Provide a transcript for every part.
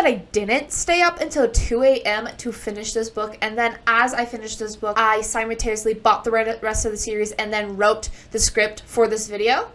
that I didn't stay up until 2 a.m. to finish this book, and then as I finished this book, I simultaneously bought the rest of the series and then wrote the script for this video,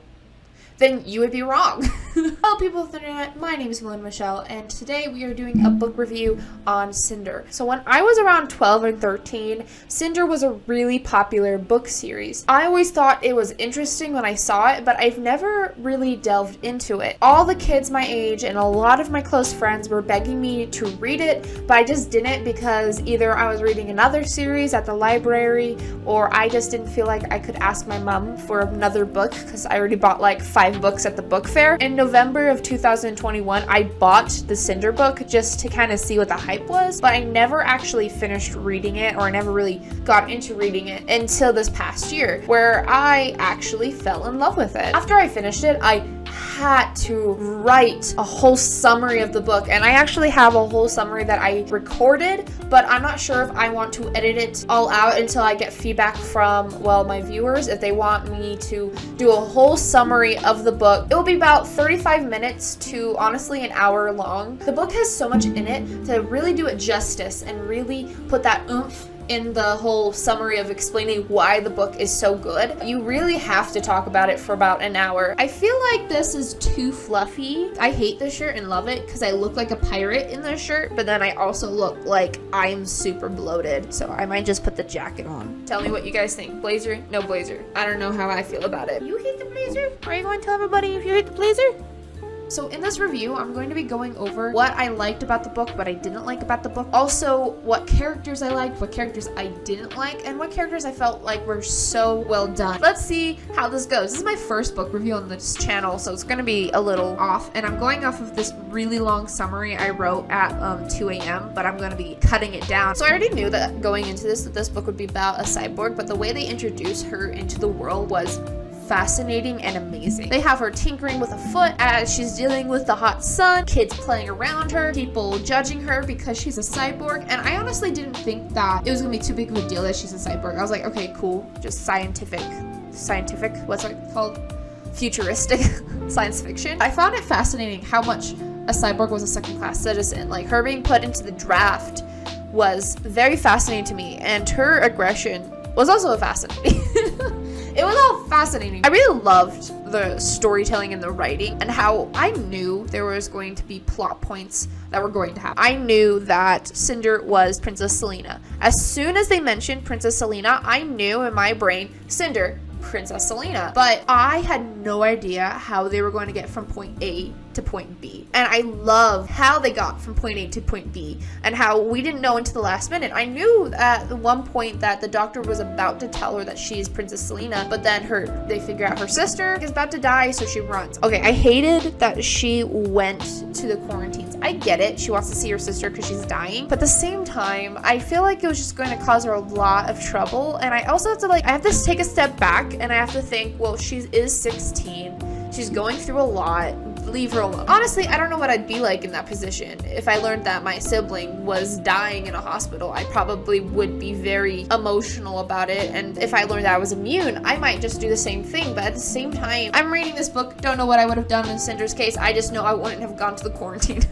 then you would be wrong. Hello people of the internet, my name is melindamichellle, and today we are doing a book review on Cinder. So when I was around 12 and 13, Cinder was a really popular book series. I always thought it was interesting when I saw it, but I've never really delved into it. All the kids my age and a lot of my close friends were begging me to read it, but I just didn't because either I was reading another series at the library, or I just didn't feel like I could ask my mom for another book because I already bought like 5 books at the book fair. In November of 2021, I bought the Cinder book just to kind of see what the hype was, but I never actually finished reading it, or I never really got into reading it until this past year, where I actually fell in love with it. After I finished it, I had to write a whole summary of the book, and I actually have a whole summary that I recorded, but I'm not sure if I want to edit it all out until I get feedback from, well, my viewers, if they want me to do a whole summary of the book. It will be about 35 minutes to honestly an hour long. The book has so much in it to really do it justice and really put that oomph in the whole summary of explaining why the book is so good. You really have to talk about it for about an hour. I feel like this is too fluffy. I hate this shirt and love it because I look like a pirate in this shirt, but then I also look like I'm super bloated, so I might just put the jacket on. Tell me what you guys think. Blazer? No blazer. I don't know how I feel about it. You hate the blazer? Are you going to tell everybody if you hate the blazer? So in this review, I'm going to be going over what I liked about the book, what I didn't like about the book. Also, what characters I liked, what characters I didn't like, and what characters I felt like were so well done. Let's see how this goes. This is my first book review on this channel, so it's going to be a little off. And I'm going off of this really long summary I wrote at 2 a.m., but I'm going to be cutting it down. So I already knew that going into this, that this book would be about a cyborg, but the way they introduced her into the world was fascinating and amazing. They have her tinkering with a foot as she's dealing with the hot sun, kids playing around her, people judging her because she's a cyborg, and I honestly didn't think that it was gonna be too big of a deal that she's a cyborg. I was like, okay, cool, just scientific, what's it called? Futuristic science fiction. I found it fascinating how much a cyborg was a second-class citizen. Like, her being put into the draft was very fascinating to me, and her aggression was also fascinating. It was all fascinating. I really loved the storytelling and the writing, and how I knew there was going to be plot points that were going to happen. I knew that Cinder was Princess Selena. As soon as they mentioned Princess Selena, I knew in my brain, Cinder, Princess Selena. But I had no idea how they were going to get from point A to point B. And I love how they got from point A to point B, and how we didn't know until the last minute. I knew at one point that the doctor was about to tell her that she's Princess Selena, but then they figure out her sister is about to die, so she runs. Okay, I hated that she went to the quarantines. I get it, she wants to see her sister because she's dying, but at the same time, I feel like it was just going to cause her a lot of trouble. And I also have to I have to take a step back, and I have to think, well, she is 16, she's going through a lot, leave her alone. Honestly, I don't know what I'd be like in that position. If I learned that my sibling was dying in a hospital, I probably would be very emotional about it. And if I learned that I was immune, I might just do the same thing. But at the same time, I'm reading this book, don't know what I would have done in Cinder's case. I just know I wouldn't have gone to the quarantine.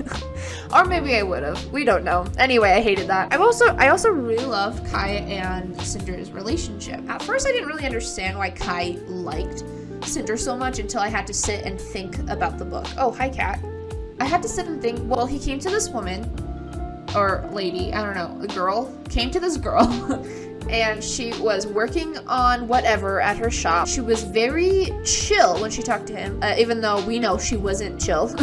Or maybe I would have. We don't know. Anyway, I hated that. I also really love Kai and Cinder's relationship. At first, I didn't really understand why Kai liked Cinder so much until I had to sit and think about the book. Oh, hi, cat. I had to sit and think, well, he came to this woman, or lady, I don't know, a girl, came to this girl, and she was working on whatever at her shop. She was very chill when she talked to him, even though we know she wasn't chill.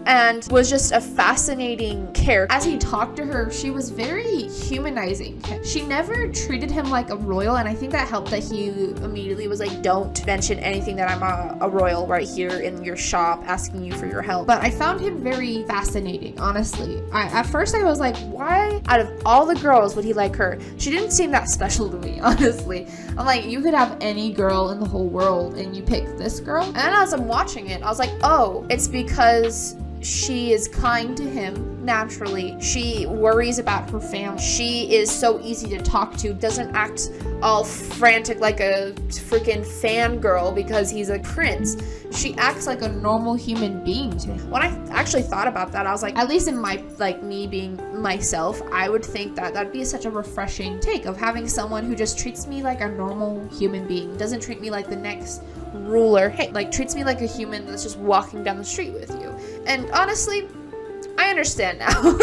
And was just a fascinating character. As he talked to her, she was very humanizing. She never treated him like a royal, and I think that helped that he immediately was like, don't mention anything that I'm a royal right here in your shop asking you for your help. But I found him very fascinating, honestly. At first I was like, why out of all the girls would he like her? She didn't seem that special to me, honestly. I'm like, you could have any girl in the whole world and you pick this girl? And as I'm watching it, I was like, oh, it's because she is kind to him naturally. She worries about her family. She is so easy to talk to, doesn't act all frantic like a freaking fangirl because he's a prince. She acts like a normal human being to him. When I actually thought about that, I was like, at least in my, like, me being myself, I would think that that'd be such a refreshing take of having someone who just treats me like a normal human being, doesn't treat me like the next ruler, hey, like treats me like a human that's just walking down the street with you. And honestly, I understand now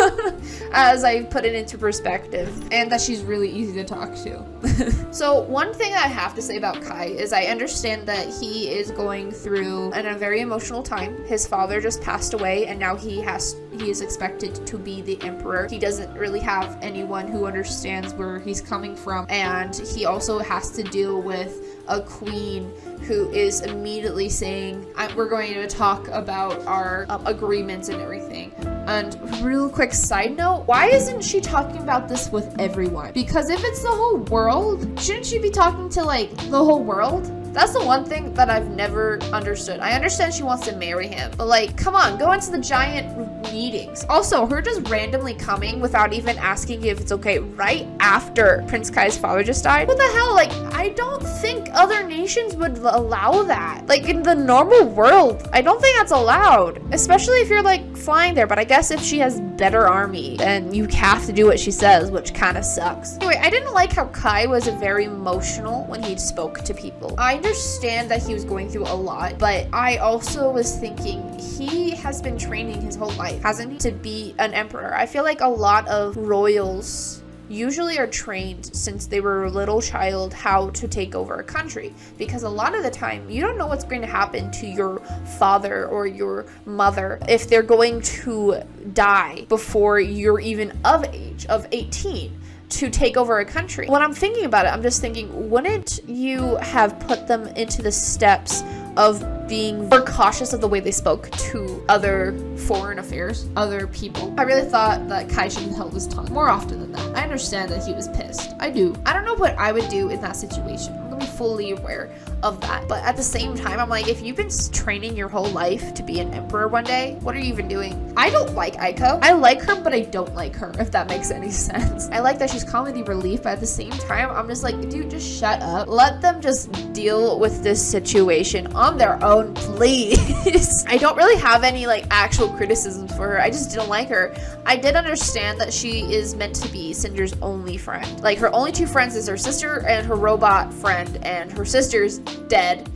as I put it into perspective, and that she's really easy to talk to. So one thing I have to say about Kai is I understand that he is going through a very emotional time. His father just passed away, and now he is expected to be the emperor. He doesn't really have anyone who understands where he's coming from, and he also has to deal with a queen who is immediately saying, we're going to talk about our agreements and everything. And real quick side note, why isn't she talking about this with everyone? Because if it's the whole world, shouldn't she be talking to like the whole world? That's the one thing that I've never understood. I understand she wants to marry him, but like, come on, go into the giant meetings. Also, her just randomly coming without even asking if it's okay right after Prince Kai's father just died. What the hell? Like, I don't think other nations would allow that. Like, in the normal world, I don't think that's allowed, especially if you're like flying there. But I guess if she has better army, then you have to do what she says, which kind of sucks. Anyway, I didn't like how Kai was very emotional when he spoke to people. I understand that he was going through a lot, but I also was thinking he has been training his whole life, hasn't he, to be an emperor. I feel like a lot of royals usually are trained since they were a little child how to take over a country, because a lot of the time you don't know what's going to happen to your father or your mother if they're going to die before you're even of age of 18 to take over a country. When I'm thinking about it, I'm just thinking, wouldn't you have put them into the steps of being more cautious of the way they spoke to other foreign affairs, other people? I really thought that Kai should have held his tongue more often than that. I understand that he was pissed. I do. I don't know what I would do in that situation. I'm gonna be fully aware of that. But at the same time, I'm like, if you've been training your whole life to be an emperor one day, what are you even doing? I don't like Aiko. I like her, but I don't like her, if that makes any sense. I like that she's comedy relief, but at the same time, I'm just like, dude, just shut up. Let them just deal with this situation on their own, please. I don't really have any like actual criticisms for her. I just didn't like her. I did understand that she is meant to be Cinder's only friend. Like, her only two friends is her sister and her robot friend, and her sister's dead.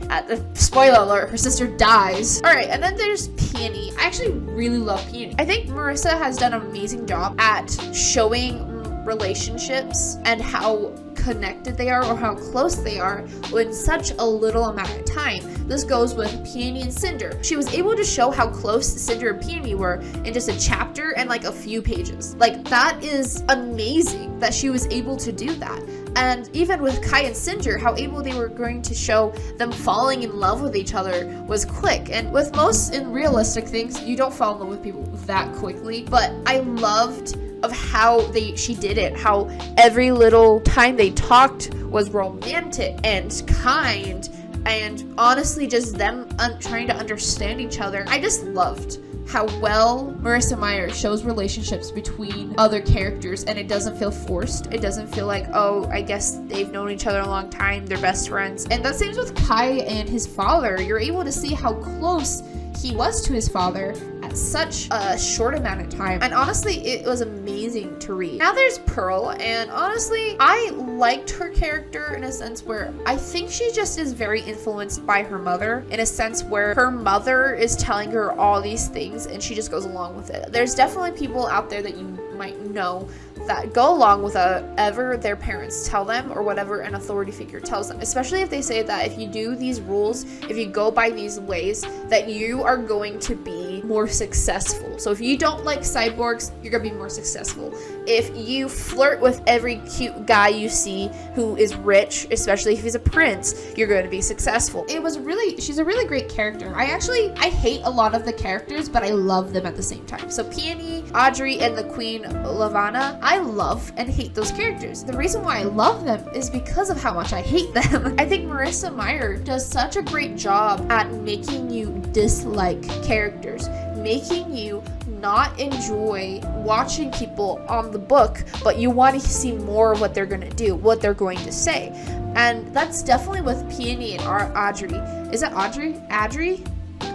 Spoiler alert, her sister dies. All right, and then there's Peony. I actually really love Peony. I think Marissa has done an amazing job at showing relationships and how connected they are or how close they are in such a little amount of time. This goes with Peony and Cinder. She was able to show how close Cinder and Peony were in just a chapter and like a few pages. Like, that is amazing that she was able to do that. And even with Kai and Cinder, how able they were going to show them falling in love with each other was quick. And with most in realistic things, you don't fall in love with people that quickly. But I loved of how she did it, how every little time they talked was romantic and kind, and honestly just them trying to understand each other. I just loved how well Marissa Meyer shows relationships between other characters, and it doesn't feel forced. It doesn't feel like, oh, I guess they've known each other a long time, they're best friends. And that same with Kai and his father. You're able to see how close he was to his father at such a short amount of time, and honestly it was amazing to read. Now there's Pearl, and honestly I liked her character in a sense where I think she just is very influenced by her mother, in a sense where her mother is telling her all these things and she just goes along with it. There's definitely people out there that you might know that go along with whatever their parents tell them or whatever an authority figure tells them, especially if they say that if you do these rules, if you go by these ways, that you are going to be more successful. So if you don't like cyborgs, you're gonna be more successful. If you flirt with every cute guy you see who is rich, especially if he's a prince, you're going to be successful. She's a really great character. I hate a lot of the characters, but I love them at the same time. So Peony, Audrey, and the Queen Lavanna, I love and hate those characters. The reason why I love them is because of how much I hate them. I think Marissa Meyer does such a great job at making you dislike characters, making you not enjoy watching people on the book, but you want to see more of what they're going to do, what they're going to say. And that's definitely with Peony and Audrey. Is it Audrey? Audrey?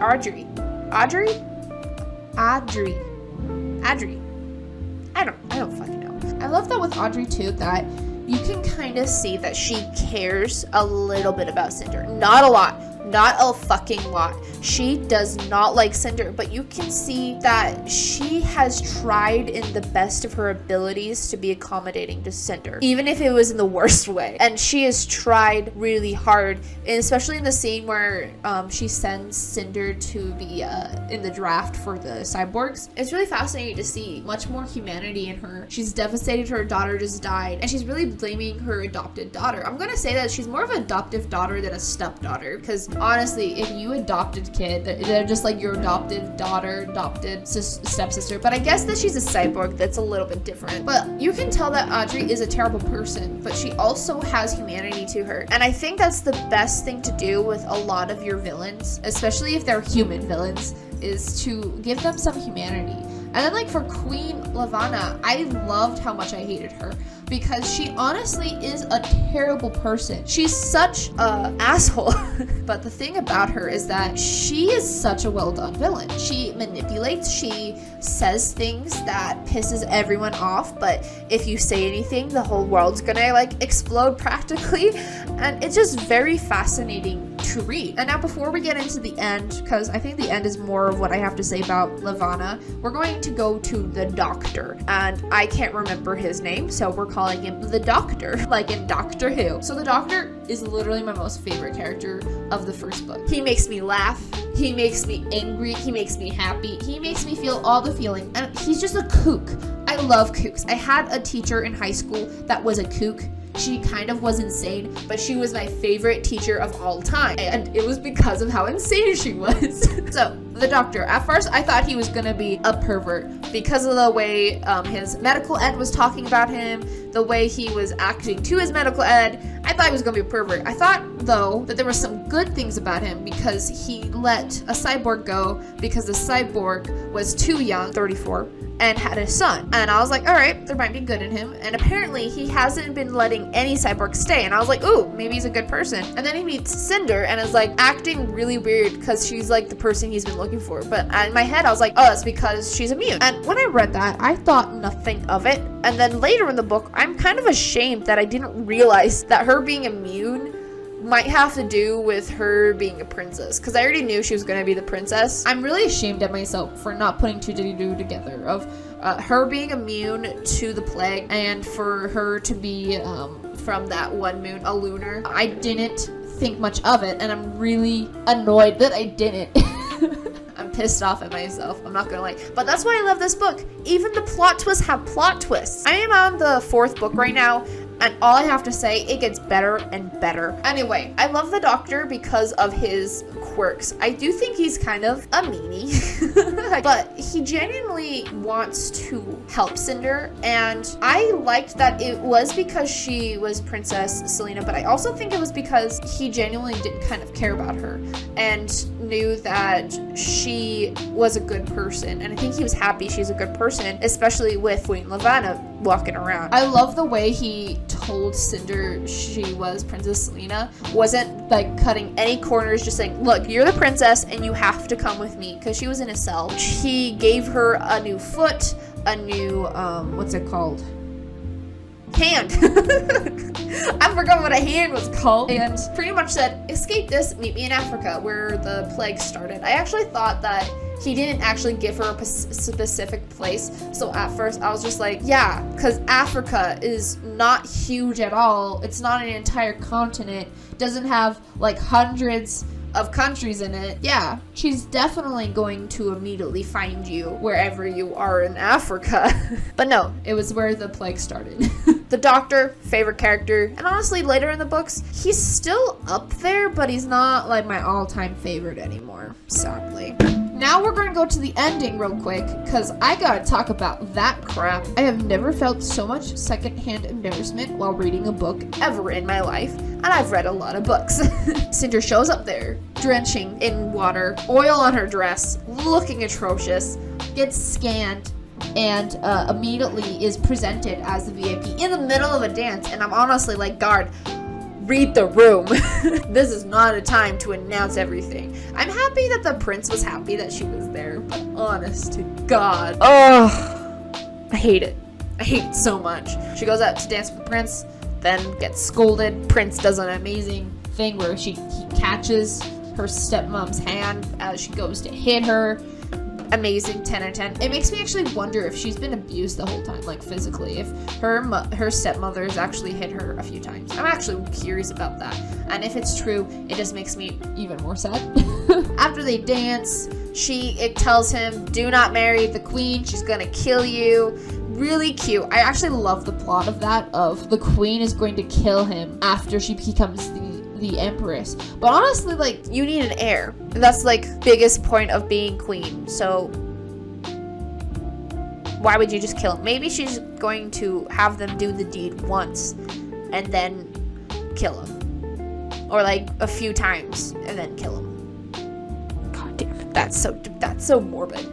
Audrey? Audrey? Audrey? Audrey? I don't fucking know. I love that with Audrey too, that you can kind of see that she cares a little bit about Cinder. Not a lot. Not a fucking lot. She does not like Cinder, but you can see that she has tried in the best of her abilities to be accommodating to Cinder, even if it was in the worst way. And she has tried really hard, and especially in the scene where she sends Cinder to be in the draft for the cyborgs. It's really fascinating to see much more humanity in her. She's devastated her daughter just died, and she's really blaming her adopted daughter. I'm gonna say that she's more of an adoptive daughter than a stepdaughter, because honestly, if you adopted kid, they're just like your adopted daughter, adopted stepsister. But I guess that she's a cyborg, that's a little bit different. But you can tell that Audrey is a terrible person, but she also has humanity to her. And I think that's the best thing to do with a lot of your villains, especially if they're human villains, is to give them some humanity. And then like for Queen Lavanna, I loved how much I hated her, because she honestly is a terrible person. She's such a asshole. But the thing about her is that she is such a well done villain. She manipulates, she says things that pisses everyone off, but if you say anything, the whole world's gonna like explode practically. And it's just very fascinating to read. And now before we get into the end, because I think the end is more of what I have to say about Lavanna, we're going to go to the Doctor, and I can't remember his name, so we're calling him the Doctor, like in Doctor Who. So the Doctor is literally my most favorite character of the first book. He makes me laugh, he makes me angry, he makes me happy, he makes me feel all the feeling, and he's just a kook. I love kooks. I had a teacher in high school that was a kook. She kind of was insane, but she was my favorite teacher of all time, and it was because of how insane she was. So, the Doctor. At first, I thought he was gonna be a pervert because of the way his medical ed was talking about him, the way he was acting to his medical ed. I thought he was gonna be a pervert. I thought, though, that there were some good things about him because he let a cyborg go because the cyborg was too young, 34, and had a son. And I was like, all right, there might be good in him. And apparently he hasn't been letting any cyborgs stay. And I was like, ooh, maybe he's a good person. And then he meets Cinder and is like acting really weird because she's like the person he's been looking for. But in my head, I was like, oh, it's because she's immune. And when I read that, I thought nothing of it. And then later in the book, I'm kind of ashamed that I didn't realize that her being immune might have to do with her being a princess, because I already knew she was going to be the princess. I'm really ashamed at myself for not putting two together of her being immune to the plague and for her to be from that one moon, a lunar. I didn't think much of it, and I'm really annoyed that I didn't. I'm pissed off at myself, I'm not gonna lie. But that's why I love this book. Even the plot twists have plot twists. I am on the 4th book right now, and all I have to say, it gets better and better. Anyway, I love the Doctor because of his quirks. I do think he's kind of a meanie, but he genuinely wants to help Cinder, and I liked that it was because she was Princess Selena, but I also think it was because he genuinely did kind of care about her and knew that she was a good person, and I think he was happy she's a good person, especially with Queen Lavanna walking around. I love the way he told Cinder she was Princess Selena, wasn't like cutting any corners, just saying, look, you're the princess and you have to come with me, because she was in a cell. He gave her a new foot, a new what's it called, hand. I forgot what a hand was called, and pretty much said, escape this, meet me in Africa where the plague started. I actually thought that he didn't actually give her a specific place, so at first I was just like, yeah, because Africa is not huge at all. It's not an entire continent, doesn't have like hundreds of countries in it. Yeah, she's definitely going to immediately find you wherever you are in Africa. But no, it was where the plague started. The Doctor, favorite character, and honestly later in the books, he's still up there, but he's not like my all-time favorite anymore, sadly. Now we're going to go to the ending real quick, because I gotta talk about that crap. I have never felt so much secondhand embarrassment while reading a book ever in my life, and I've read a lot of books. Cinder shows up there, drenching in water, oil on her dress, looking atrocious, gets scanned, and immediately is presented as the VIP in the middle of a dance, and I'm honestly like, guard, read the room. This is not a time to announce everything. I'm happy that the prince was happy that she was there, but honest to God, I hate it. I hate it so much. She goes out to dance with the prince, then gets scolded. Prince does an amazing thing where he catches her stepmom's hand as she goes to hit her. Amazing, 10 out of 10. It makes me actually wonder if she's been abused the whole time, like physically, if her stepmother has actually hit her a few times. I'm actually curious about that, and if it's true, it just makes me even more sad. After they dance, it tells him, do not marry the queen, she's gonna kill you. Really cute. I actually love the plot of that, of the queen is going to kill him after she becomes the empress. But honestly, like, you need an heir. That's like biggest point of being queen. So why would you just kill him? Maybe she's going to have them do the deed once and then kill him, or like a few times and then kill him. God damn it, that's so morbid.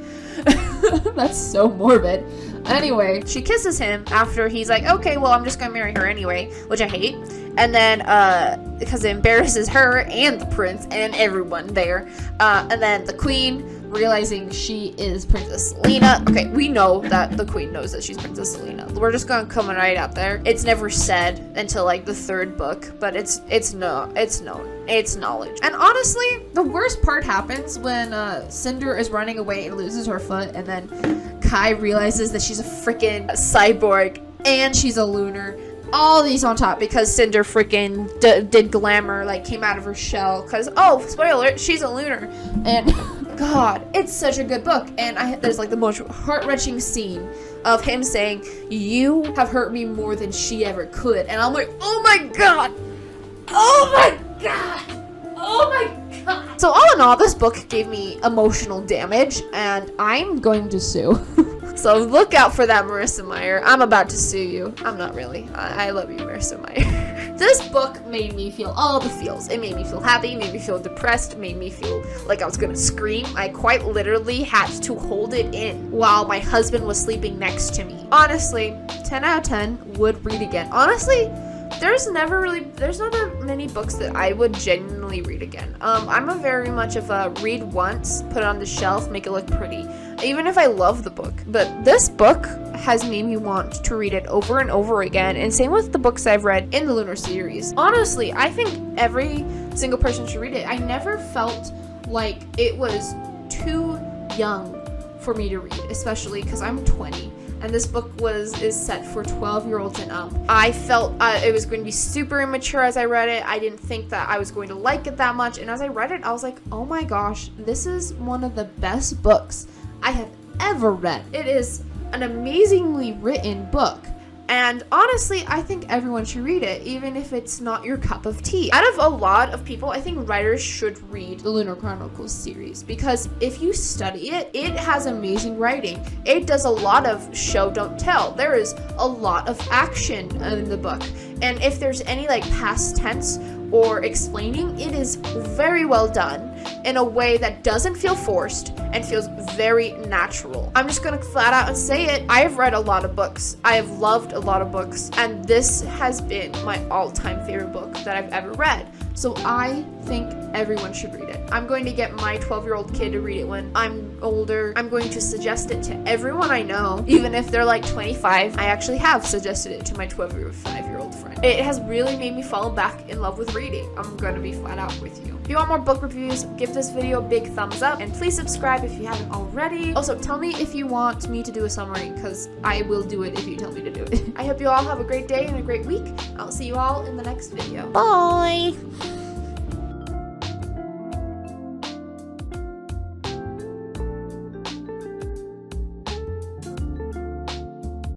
That's so morbid. Anyway, she kisses him after he's like, okay, well, I'm just gonna marry her anyway, which I hate. And then, because it embarrasses her and the prince and everyone there. And then the queen, realizing she is Princess Selena. Okay, we know that the queen knows that she's Princess Selena. We're just gonna come right out there. It's never said until like the third book, but it's known. It's knowledge. And honestly, the worst part happens when Cinder is running away and loses her foot, and then Kai realizes that she's a freaking cyborg and she's a lunar. All these on top because Cinder freaking did glamour, like came out of her shell, because, oh, spoiler alert, she's a lunar. And God, it's such a good book. And there's like the most heart-wrenching scene of him saying, you have hurt me more than she ever could. And I'm like, oh my God, oh my God, oh my God. So all in all, this book gave me emotional damage, and I'm going to sue. So look out for that, Marissa Meyer. I'm about to sue you. I'm not really. I love you, Marissa Meyer. This book made me feel all the feels. It made me feel happy, made me feel depressed, made me feel like I was gonna scream. I quite literally had to hold it in while my husband was sleeping next to me. Honestly, 10 out of 10 would read again. Honestly, there's not that many books that I would genuinely read again. I'm a very much of a read once, put it on the shelf, make it look pretty, even if I love the book. But this book has made me want to read it over and over again, and same with the books I've read in the Lunar series. Honestly, I think every single person should read it. I never felt like it was too young for me to read, especially because I'm 20. And this book is set for 12-year-olds and up. I felt it was going to be super immature as I read it. I didn't think that I was going to like it that much. And as I read it, I was like, oh my gosh, this is one of the best books I have ever read. It is an amazingly written book. And honestly, I think everyone should read it, even if it's not your cup of tea. Out of a lot of people, I think writers should read the Lunar Chronicles series, because if you study it, it has amazing writing. It does a lot of show, don't tell. There is a lot of action in the book. And if there's any like past tense or explaining, it is very well done in a way that doesn't feel forced and feels very natural. I'm just gonna flat out and say it. I have read a lot of books. I have loved a lot of books, and this has been my all-time favorite book that I've ever read. So I think everyone should read it. I'm going to get my 12-year-old kid to read it when I'm older. I'm going to suggest it to everyone I know, even if they're like 25. I actually have suggested it to my 12-year-old friend. It has really made me fall back in love with reading. I'm going to be flat out with you. If you want more book reviews, give this video a big thumbs up, and please subscribe if you haven't already. Also, tell me if you want me to do a summary, because I will do it if you tell me to do it. I hope you all have a great day and a great week. I'll see you all in the next video. Bye!